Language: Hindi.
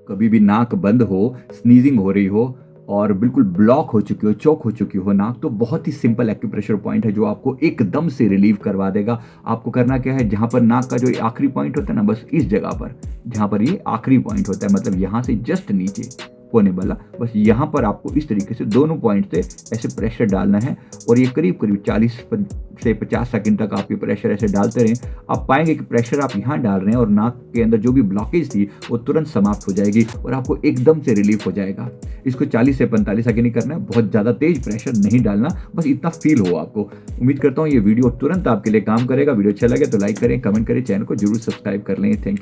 कभी भी नाक बंद हो, स्नीज़िंग हो रही हो और बिल्कुल ब्लॉक हो चुकी हो, चोक हो चुकी हो नाक, तो बहुत ही सिंपल एक्यूप्रेशर पॉइंट है जो आपको एकदम से रिलीव करवा देगा। आपको करना क्या है, जहाँ पर नाक का जो आखिरी पॉइंट होता है ना, बस इस जगह पर, जहाँ पर ये आखिरी पॉइंट होता है, मतलब यहाँ से जस्ट नीचे होने वाला, बस यहाँ पर आपको इस तरीके से दोनों पॉइंट से ऐसे प्रेशर डालना है और ये करीब-करीब 40 से 50 सेकंड तक आप ये प्रेशर ऐसे डालते रहें। आप पाएँगे कि प्रेशर आप यहाँ डाल रहे हैं और नाक के अंदर जो भी ब्लॉकेज थी, वो तुरंत समाप्त हो जाएगी और आपको एकदम से रिलीफ़ हो जाएगा। इसको 40 से 45 सेकंड ही करना है, बहुत ज़्यादा तेज़ प्रेशर नहीं डालना, बस इतना फ़ील हो आपको। उम्मीद करता हूँ ये वीडियो तुरंत आपके लिए काम करेगा। वीडियो अच्छा लगे तो लाइक करें, कमेंट करें, चैनल को ज़रूर सब्सक्राइब कर लें। Thank you.